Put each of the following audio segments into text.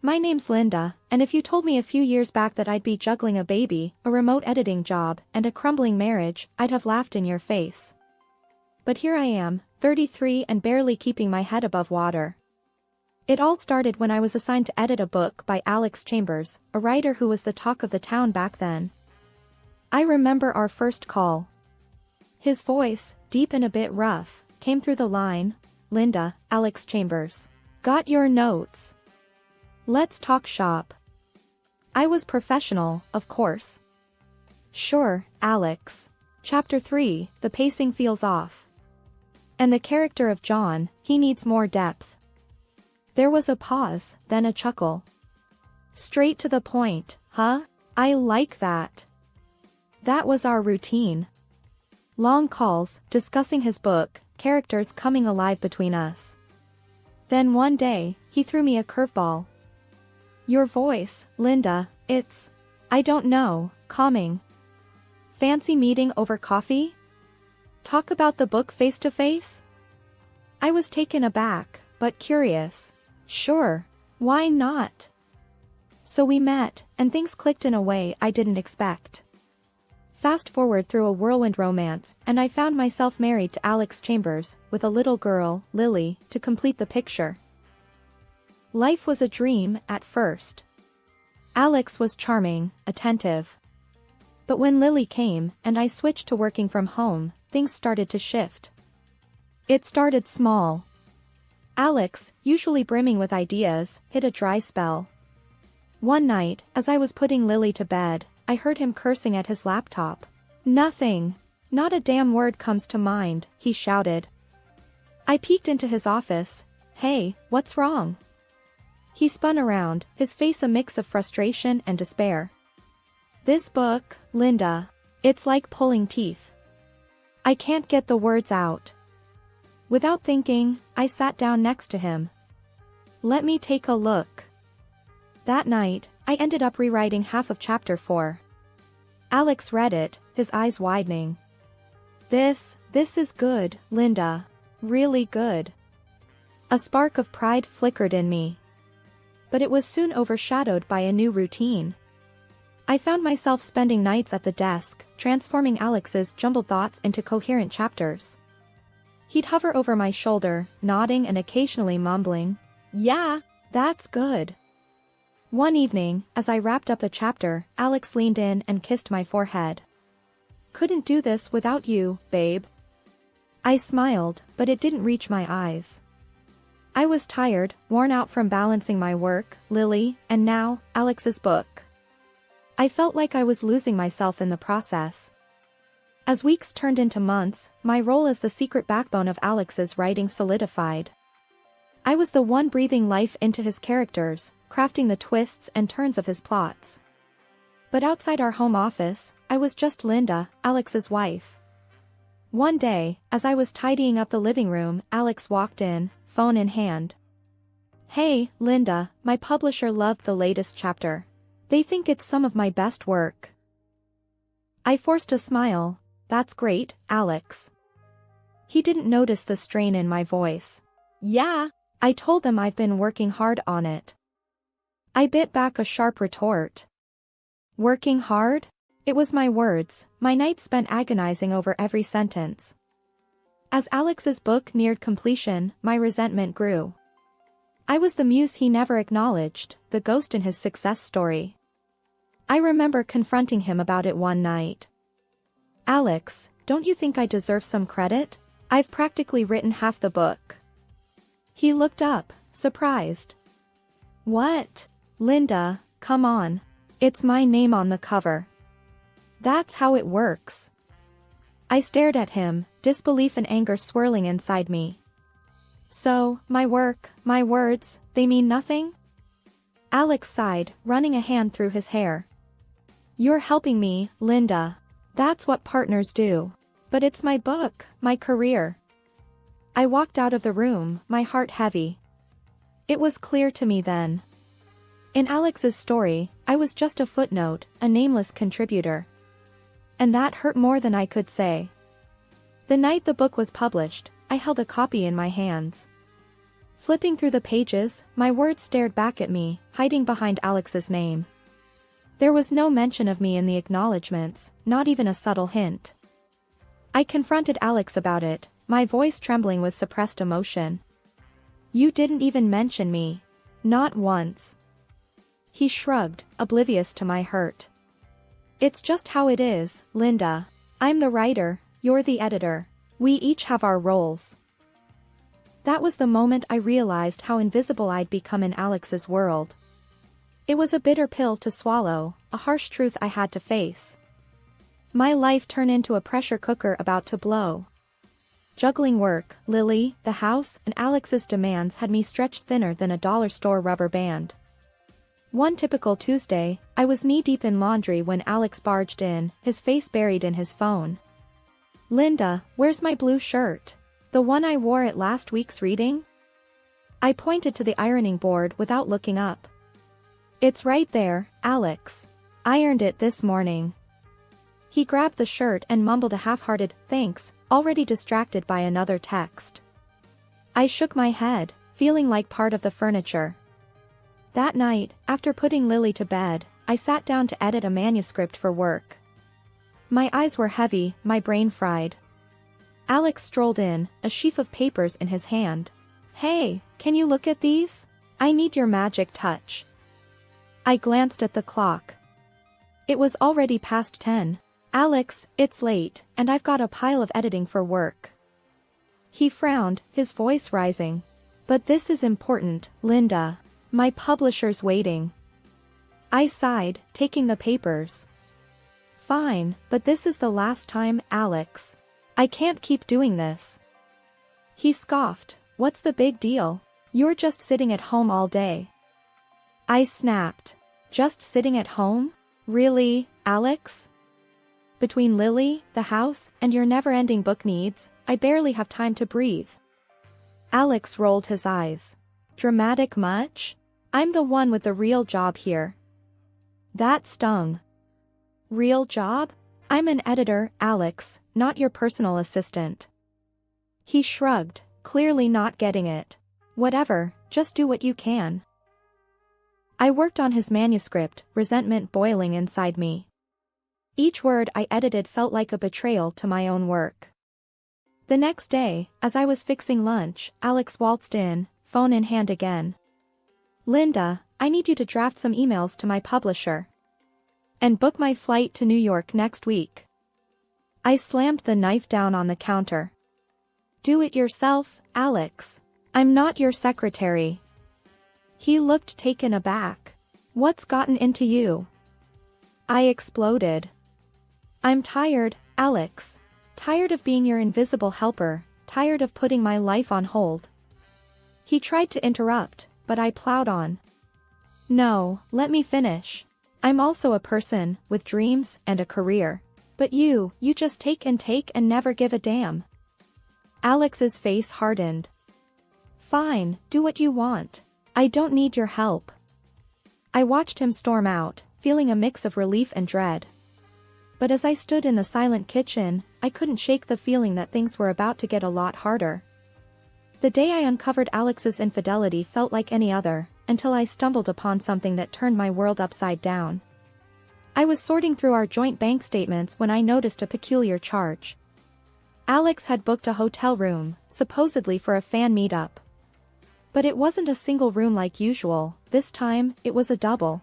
My name's Linda, and if you told me a few years back that I'd be juggling a baby, a remote editing job, and a crumbling marriage, I'd have laughed in your face. But here I am, 33 and barely keeping my head above water. It all started when I was assigned to edit a book by Alex Chambers, a writer who was the talk of the town back then. I remember our first call. His voice, deep and a bit rough, came through the line, "Linda, Alex Chambers. Got your notes? Let's talk shop." I was professional, of course. "Sure, Alex. Chapter 3, the pacing feels off. And the character of John, he needs more depth." There was a pause, then a chuckle. "Straight to the point, huh? I like that." That was our routine. Long calls, discussing his book, characters coming alive between us. Then one day, he threw me a curveball. "Your voice, Linda, I don't know, calming. Fancy meeting over coffee? Talk about the book face to face?" I was taken aback, but curious. Sure, why not? So we met, and things clicked in a way I didn't expect. Fast forward through a whirlwind romance, and I found myself married to Alex Chambers, with a little girl, Lily, to complete the picture. Life was a dream, at first. Alex was charming, attentive. But when Lily came, and I switched to working from home, things started to shift. It started small. Alex, usually brimming with ideas, hit a dry spell. One night, as I was putting Lily to bed, I heard him cursing at his laptop. "Nothing. Not a damn word comes to mind," he shouted. I peeked into his office. "Hey, what's wrong?" He spun around, his face a mix of frustration and despair. "This book, Linda. It's like pulling teeth. I can't get the words out." Without thinking, I sat down next to him. "Let me take a look." That night, I ended up rewriting half of chapter 4. Alex read it, his eyes widening. This is good, Linda. Really good." A spark of pride flickered in me. But it was soon overshadowed by a new routine. I found myself spending nights at the desk, transforming Alex's jumbled thoughts into coherent chapters. He'd hover over my shoulder, nodding and occasionally mumbling, "Yeah, that's good." One evening, as I wrapped up a chapter, Alex leaned in and kissed my forehead. "Couldn't do this without you, babe." I smiled, but it didn't reach my eyes. I was tired, worn out from balancing my work, Lily, and now, Alex's book. I felt like I was losing myself in the process. As weeks turned into months, my role as the secret backbone of Alex's writing solidified. I was the one breathing life into his characters, crafting the twists and turns of his plots. But outside our home office, I was just Linda, Alex's wife. One day, as I was tidying up the living room, Alex walked in, phone in hand. "Hey, Linda, my publisher loved the latest chapter. They think it's some of my best work." I forced a smile. "That's great, Alex." He didn't notice the strain in my voice. "Yeah." I told them I've been working hard on it. I bit back a sharp retort. "Working hard?" It was my words, my nights spent agonizing over every sentence. As Alex's book neared completion, my resentment grew. I was the muse he never acknowledged, the ghost in his success story. I remember confronting him about it one night. "Alex, don't you think I deserve some credit? I've practically written half the book." He looked up, surprised. "What? Linda, come on. It's my name on the cover. That's how it works." I stared at him, disbelief and anger swirling inside me. "So, my work, my words, they mean nothing?" Alex sighed, running a hand through his hair. "You're helping me, Linda. That's what partners do. But it's my book, my career." I walked out of the room, my heart heavy. It was clear to me then. In Alex's story, I was just a footnote, a nameless contributor. And that hurt more than I could say. The night the book was published, I held a copy in my hands. Flipping through the pages, my words stared back at me, hiding behind Alex's name. There was no mention of me in the acknowledgements, not even a subtle hint. I confronted Alex about it, my voice trembling with suppressed emotion. You didn't even mention me. Not once. He shrugged, oblivious to my hurt. It's just how it is, Linda. I'm the writer, you're the editor. We each have our roles. That was the moment I realized how invisible I'd become in Alex's world. It was a bitter pill to swallow, a harsh truth I had to face. My life turned into a pressure cooker about to blow. Juggling work, Lily, the house, and Alex's demands had me stretched thinner than a dollar store rubber band. One typical Tuesday, I was knee-deep in laundry when Alex barged in, his face buried in his phone. Linda, where's my blue shirt? The one I wore at last week's reading? I pointed to the ironing board without looking up. It's right there, Alex. Ironed it this morning. He grabbed the shirt and mumbled a half-hearted, thanks, already distracted by another text. I shook my head, feeling like part of the furniture. That night, after putting Lily to bed, I sat down to edit a manuscript for work. My eyes were heavy, my brain fried. Alex strolled in, a sheaf of papers in his hand. Hey, can you look at these? I need your magic touch. I glanced at the clock. It was already past 10. Alex, it's late, and I've got a pile of editing for work. He frowned, his voice rising. But this is important, Linda. My publisher's waiting. I sighed, taking the papers. Fine, but this is the last time, Alex. I can't keep doing this. He scoffed, what's the big deal? You're just sitting at home all day. I snapped. Just sitting at home? Really, Alex? Between Lily, the house, and your never-ending book needs, I barely have time to breathe. Alex rolled his eyes. Dramatic much? I'm the one with the real job here. That stung. Real job? I'm an editor, Alex, not your personal assistant. He shrugged, clearly not getting it. Whatever, just do what you can. I worked on his manuscript, resentment boiling inside me. Each word I edited felt like a betrayal to my own work. The next day, as I was fixing lunch, Alex waltzed in, phone in hand again. Linda, I need you to draft some emails to my publisher. And book my flight to New York next week. I slammed the knife down on the counter. Do it yourself, Alex. I'm not your secretary. He looked taken aback. What's gotten into you? I exploded. I'm tired, Alex. Tired of being your invisible helper, tired of putting my life on hold. He tried to interrupt, but I plowed on. No, let me finish. I'm also a person, with dreams and a career. But you just take and never give a damn. Alex's face hardened. Fine, do what you want. I don't need your help. I watched him storm out, feeling a mix of relief and dread. But as I stood in the silent kitchen, I couldn't shake the feeling that things were about to get a lot harder. The day I uncovered Alex's infidelity felt like any other, until I stumbled upon something that turned my world upside down. I was sorting through our joint bank statements when I noticed a peculiar charge. Alex had booked a hotel room, supposedly for a fan meetup. But it wasn't a single room like usual, this time, it was a double.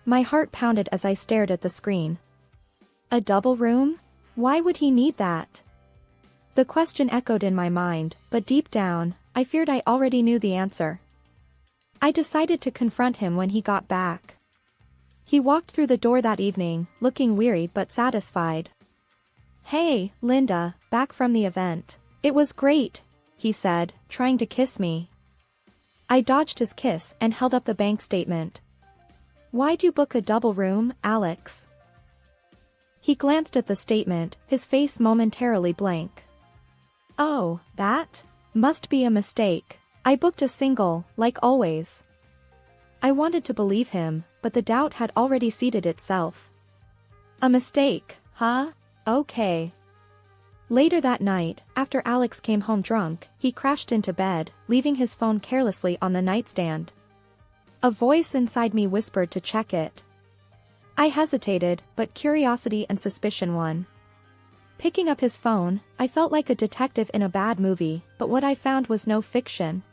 My heart pounded as I stared at the screen. A double room? Why would he need that? The question echoed in my mind, but deep down, I feared I already knew the answer. I decided to confront him when he got back. He walked through the door that evening, looking weary but satisfied. Hey, Linda, back from the event. It was great, he said, trying to kiss me. I dodged his kiss and held up the bank statement. Why'd you book a double room, Alex? He glanced at the statement, his face momentarily blank. Oh, that? Must be a mistake. I booked a single, like always. I wanted to believe him, but the doubt had already seated itself. A mistake, huh? Okay. Later that night, after Alex came home drunk, he crashed into bed, leaving his phone carelessly on the nightstand. A voice inside me whispered to check it. I hesitated, but curiosity and suspicion won. Picking up his phone, I felt like a detective in a bad movie, but what I found was no fiction.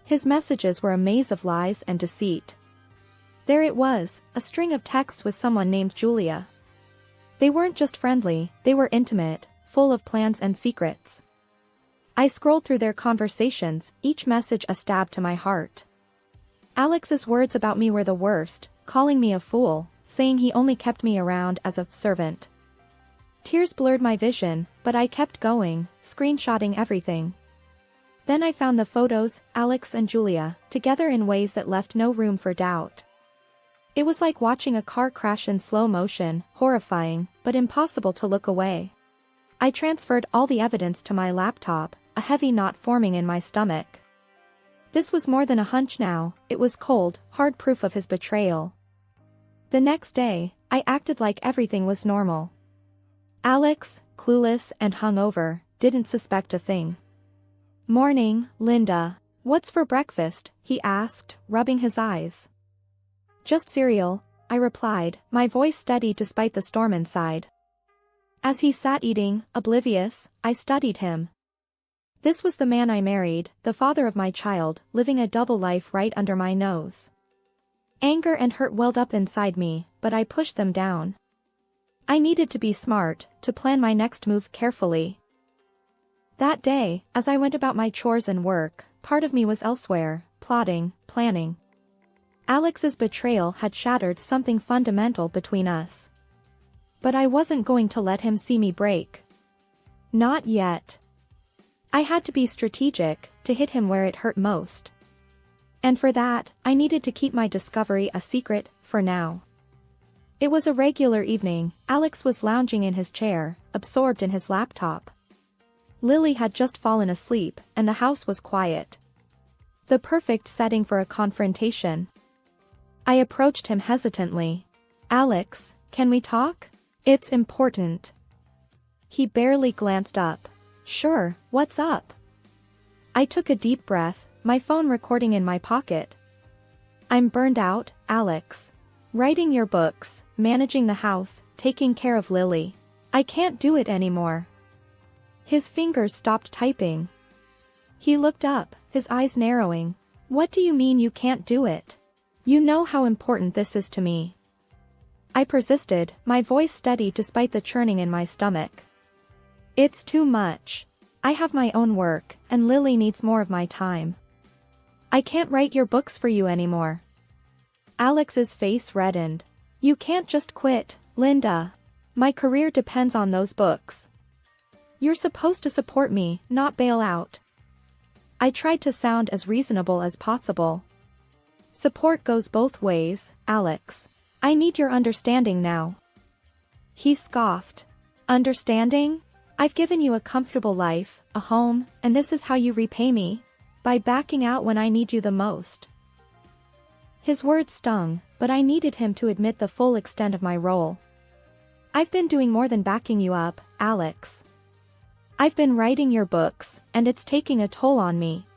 His messages were a maze of lies and deceit. There it was, a string of texts with someone named Julia. They weren't just friendly, they were intimate, full of plans and secrets. I scrolled through their conversations, each message a stab to my heart. Alex's words about me were the worst, calling me a fool, saying he only kept me around as a servant. Tears blurred my vision, but I kept going, screenshotting everything. Then I found the photos, Alex and Julia, together in ways that left no room for doubt. It was like watching a car crash in slow motion, horrifying, but impossible to look away. I transferred all the evidence to my laptop, a heavy knot forming in my stomach. This was more than a hunch now, it was cold, hard proof of his betrayal. The next day, I acted like everything was normal. Alex, clueless and hungover, didn't suspect a thing. "Morning, Linda. What's for breakfast?" he asked, rubbing his eyes. "Just cereal," I replied, my voice steady despite the storm inside. As he sat eating, oblivious, I studied him. This was the man I married, the father of my child, living a double life right under my nose. Anger and hurt welled up inside me, but I pushed them down. I needed to be smart, to plan my next move carefully. That day, as I went about my chores and work, part of me was elsewhere, plotting, planning. Alex's betrayal had shattered something fundamental between us. But I wasn't going to let him see me break. Not yet. I had to be strategic, to hit him where it hurt most. And for that, I needed to keep my discovery a secret, for now. It was a regular evening, Alex was lounging in his chair, absorbed in his laptop. Lily had just fallen asleep, and the house was quiet. The perfect setting for a confrontation. I approached him hesitantly. "Alex, can we talk? It's important." He barely glanced up. "Sure, what's up?" I took a deep breath, my phone recording in my pocket. "I'm burned out, Alex. Writing your books, managing the house, taking care of Lily. I can't do it anymore." His fingers stopped typing. He looked up, his eyes narrowing. "What do you mean you can't do it? You know how important this is to me." I persisted, my voice steady despite the churning in my stomach. "It's too much. I have my own work, and Lily needs more of my time. I can't write your books for you anymore." Alex's face reddened. "You can't just quit, Linda. My career depends on those books. You're supposed to support me, not bail out." I tried to sound as reasonable as possible. "Support goes both ways, Alex. I need your understanding now." He scoffed. "Understanding? I've given you a comfortable life, a home, and this is how you repay me? By backing out when I need you the most." His words stung, but I needed him to admit the full extent of my role. "I've been doing more than backing you up, Alex. I've been writing your books, and it's taking a toll on me."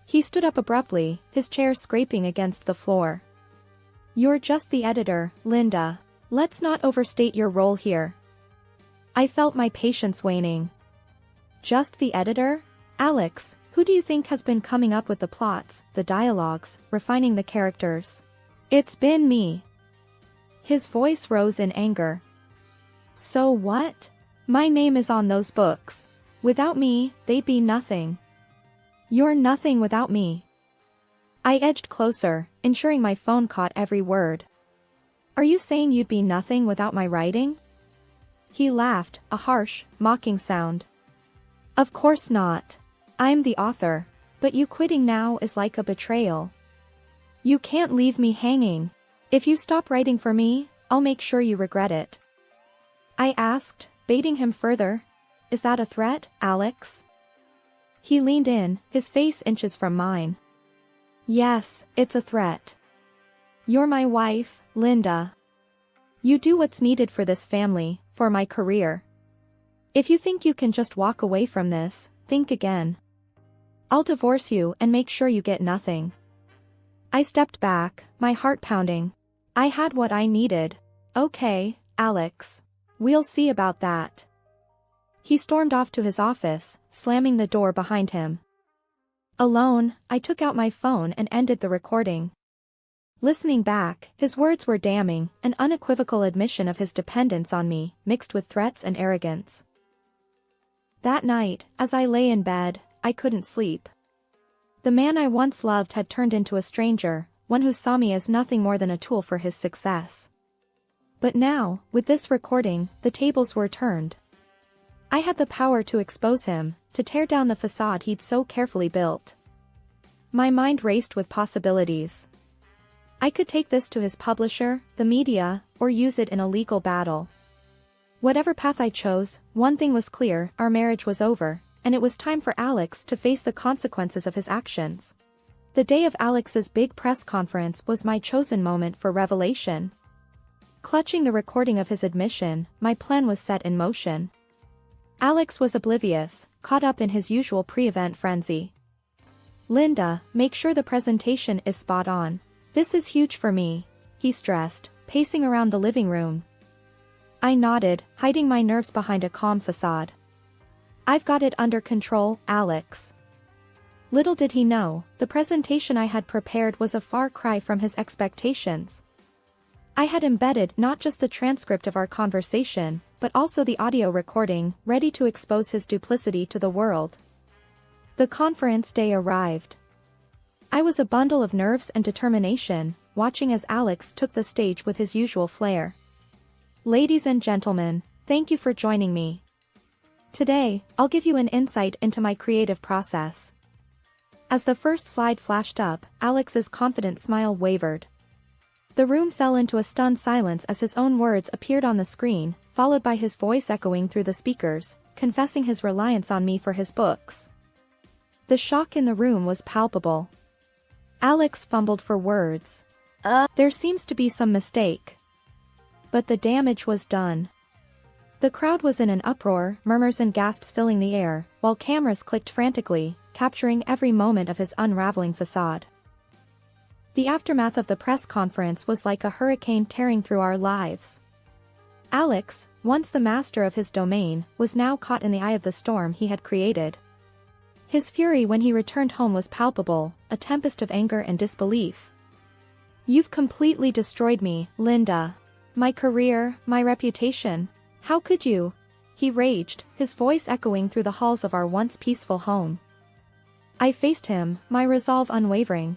He stood up abruptly, his chair scraping against the floor. "You're just the editor, Linda. Let's not overstate your role here." I felt my patience waning. "Just the editor? Alex, who do you think has been coming up with the plots, the dialogues, refining the characters?" "It's been me." His voice rose in anger. "So what? My name is on those books. Without me, they'd be nothing. You're nothing without me." I edged closer, ensuring my phone caught every word. "Are you saying you'd be nothing without my writing?" He laughed, a harsh, mocking sound. "Of course not. I'm the author, but you quitting now is like a betrayal. You can't leave me hanging. If you stop writing for me, I'll make sure you regret it." I asked, baiting him further. "Is that a threat, Alex?" He leaned in, his face inches from mine. "Yes, it's a threat. You're my wife, Linda. You do what's needed for this family, for my career. If you think you can just walk away from this, think again. I'll divorce you and make sure you get nothing. I stepped back, my heart pounding. I had what I needed. Okay, Alex. We'll see about that. He stormed off to his office, slamming the door behind him. Alone, I took out my phone and ended the recording. Listening back, his words were damning, an unequivocal admission of his dependence on me, mixed with threats and arrogance. That night, as I lay in bed, I couldn't sleep. The man I once loved had turned into a stranger, one who saw me as nothing more than a tool for his success. But now, with this recording, the tables were turned. I had the power to expose him, to tear down the facade he'd so carefully built. My mind raced with possibilities. I could take this to his publisher, the media, or use it in a legal battle. Whatever path I chose, one thing was clear: our marriage was over, and it was time for Alex to face the consequences of his actions. The day of Alex's big press conference was my chosen moment for revelation. Clutching the recording of his admission, my plan was set in motion. Alex was oblivious, caught up in his usual pre-event frenzy. "Linda, make sure the presentation is spot on. This is huge for me," he stressed, pacing around the living room. I nodded, hiding my nerves behind a calm facade. "I've got it under control, Alex." Little did he know, the presentation I had prepared was a far cry from his expectations. I had embedded not just the transcript of our conversation, but also the audio recording, ready to expose his duplicity to the world. The conference day arrived. I was a bundle of nerves and determination, watching as Alex took the stage with his usual flair. "Ladies and gentlemen, thank you for joining me. Today, I'll give you an insight into my creative process." As the first slide flashed up, Alex's confident smile wavered. The room fell into a stunned silence as his own words appeared on the screen, followed by his voice echoing through the speakers, confessing his reliance on me for his books. The shock in the room was palpable. Alex fumbled for words. There seems to be some mistake." But the damage was done. The crowd was in an uproar, murmurs and gasps filling the air, while cameras clicked frantically, capturing every moment of his unraveling facade. The aftermath of the press conference was like a hurricane tearing through our lives. Alex, once the master of his domain, was now caught in the eye of the storm he had created. His fury when he returned home was palpable, a tempest of anger and disbelief. "You've completely destroyed me, Linda. My career, my reputation. How could you?" he raged, his voice echoing through the halls of our once peaceful home. I faced him, my resolve unwavering.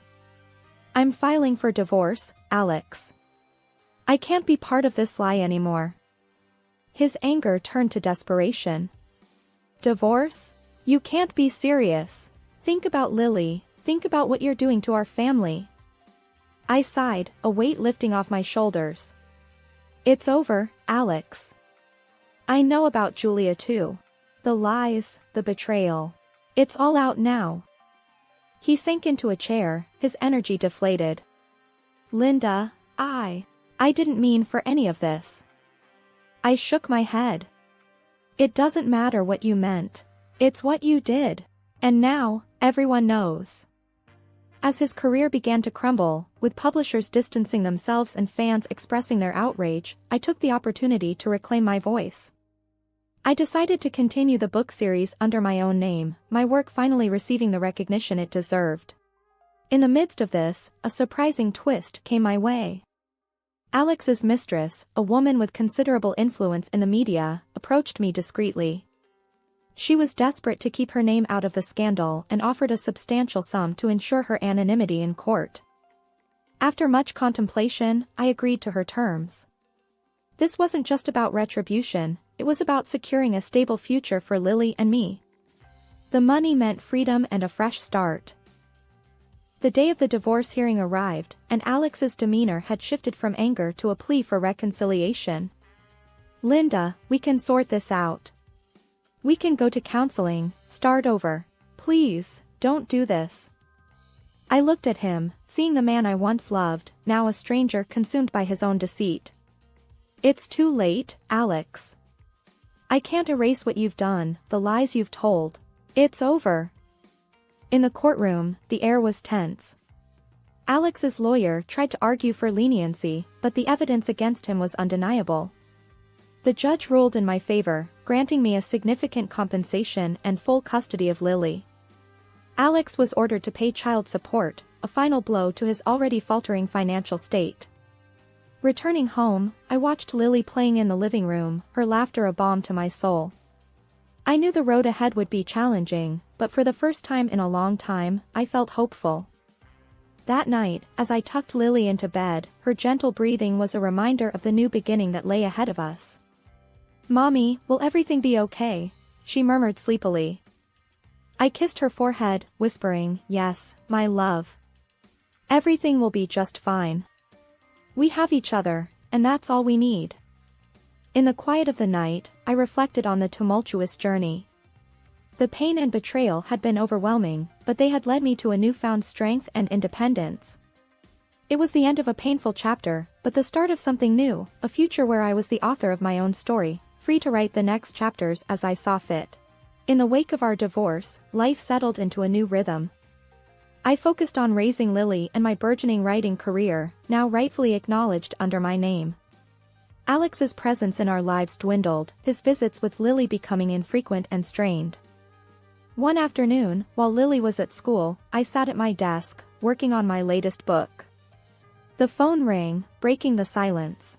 "I'm filing for divorce, Alex. I can't be part of this lie anymore." His anger turned to desperation. "Divorce? You can't be serious. Think about Lily, think about what you're doing to our family." I sighed, a weight lifting off my shoulders. "It's over, Alex. I know about Julia too. The lies, the betrayal. It's all out now." He sank into a chair, his energy deflated. "Linda, I didn't mean for any of this." I shook my head. "It doesn't matter what you meant. It's what you did. And now, everyone knows." As his career began to crumble, with publishers distancing themselves and fans expressing their outrage, I took the opportunity to reclaim my voice. I decided to continue the book series under my own name, my work finally receiving the recognition it deserved. In the midst of this, a surprising twist came my way. Alex's mistress, a woman with considerable influence in the media, approached me discreetly. She was desperate to keep her name out of the scandal and offered a substantial sum to ensure her anonymity in court. After much contemplation, I agreed to her terms. This wasn't just about retribution, it was about securing a stable future for Lily and me. The money meant freedom and a fresh start. The day of the divorce hearing arrived, and Alex's demeanor had shifted from anger to a plea for reconciliation. "Linda, we can sort this out. We can go to counseling, start over. Please, don't do this." I looked at him, seeing the man I once loved, now a stranger consumed by his own deceit. "It's too late, Alex. I can't erase what you've done, the lies you've told. It's over. In the courtroom, the air was tense. Alex's lawyer tried to argue for leniency, but the evidence against him was undeniable. The judge ruled in my favor, granting me a significant compensation and full custody of Lily. Alex was ordered to pay child support, a final blow to his already faltering financial state. Returning home, I watched Lily playing in the living room, her laughter a balm to my soul. I knew the road ahead would be challenging, but for the first time in a long time, I felt hopeful. That night, as I tucked Lily into bed, her gentle breathing was a reminder of the new beginning that lay ahead of us. "Mommy, will everything be okay?" she murmured sleepily. I kissed her forehead, whispering, "Yes, my love. Everything will be just fine. We have each other, and that's all we need." In the quiet of the night, I reflected on the tumultuous journey. The pain and betrayal had been overwhelming, but they had led me to a newfound strength and independence. It was the end of a painful chapter, but the start of something new, a future where I was the author of my own story, free to write the next chapters as I saw fit. In the wake of our divorce, life settled into a new rhythm. I focused on raising Lily and my burgeoning writing career, now rightfully acknowledged under my name. Alex's presence in our lives dwindled, his visits with Lily becoming infrequent and strained. One afternoon, while Lily was at school, I sat at my desk, working on my latest book. The phone rang, breaking the silence.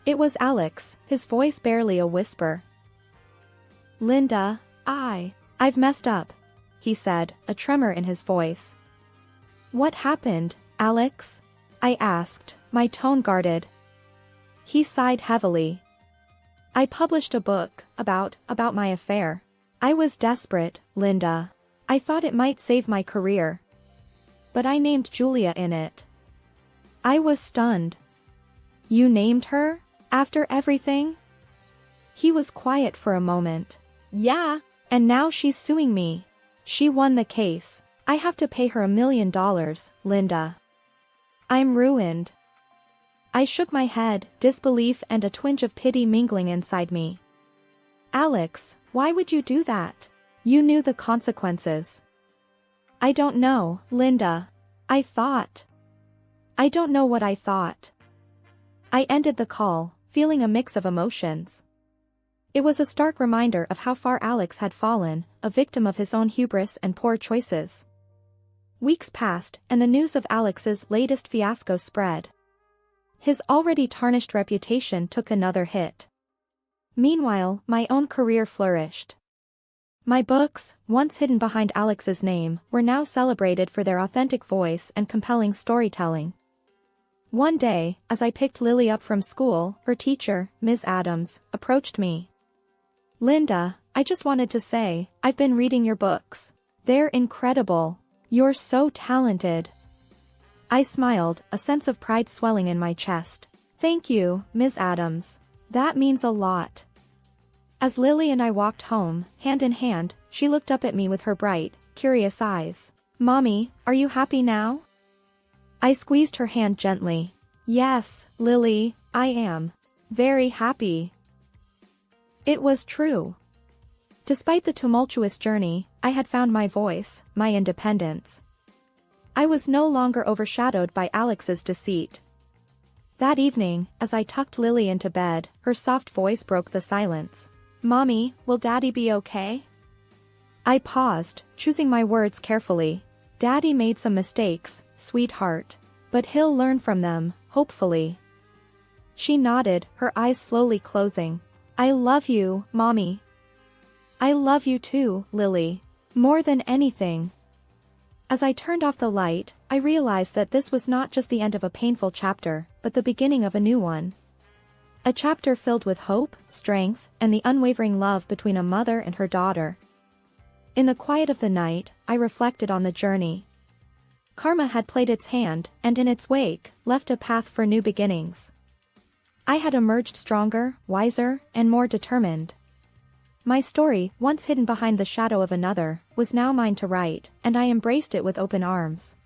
It was Alex, his voice barely a whisper. "Linda, I've messed up," he said, a tremor in his voice. "What happened, Alex?" I asked, my tone guarded. He sighed heavily. "I published a book about my affair. I was desperate, Linda. I thought it might save my career. But I named Julia in it." I was stunned. "You named her? After everything?" He was quiet for a moment. "Yeah, and now she's suing me. She won the case. I have to pay her $1 million, Linda. I'm ruined." I shook my head, disbelief and a twinge of pity mingling inside me. "Alex, why would you do that? You knew the consequences." "I don't know, Linda. I don't know what I thought." I ended the call, feeling a mix of emotions. It was a stark reminder of how far Alex had fallen, a victim of his own hubris and poor choices. Weeks passed, and the news of Alex's latest fiasco spread. His already tarnished reputation took another hit. Meanwhile, my own career flourished. My books, once hidden behind Alex's name, were now celebrated for their authentic voice and compelling storytelling. One day, as I picked Lily up from school, her teacher, Ms. Adams, approached me. "Linda, I just wanted to say, I've been reading your books. They're incredible. You're so talented." I smiled, a sense of pride swelling in my chest. "Thank you, Ms. Adams. That means a lot." As Lily and I walked home, hand in hand, she looked up at me with her bright, curious eyes. "Mommy, are you happy now?" I squeezed her hand gently. "Yes, Lily, I am. Very happy." It was true. Despite the tumultuous journey, I had found my voice, my independence. I was no longer overshadowed by Alex's deceit. That evening, as I tucked Lily into bed, her soft voice broke the silence. "Mommy, will Daddy be okay?" I paused, choosing my words carefully. "Daddy made some mistakes, sweetheart. But he'll learn from them, hopefully." She nodded, her eyes slowly closing. "I love you, Mommy." "I love you too, Lily. More than anything." As I turned off the light, I realized that this was not just the end of a painful chapter, but the beginning of a new one. A chapter filled with hope, strength, and the unwavering love between a mother and her daughter. In the quiet of the night, I reflected on the journey. Karma had played its hand, and in its wake, left a path for new beginnings. I had emerged stronger, wiser, and more determined. My story, once hidden behind the shadow of another, was now mine to write, and I embraced it with open arms.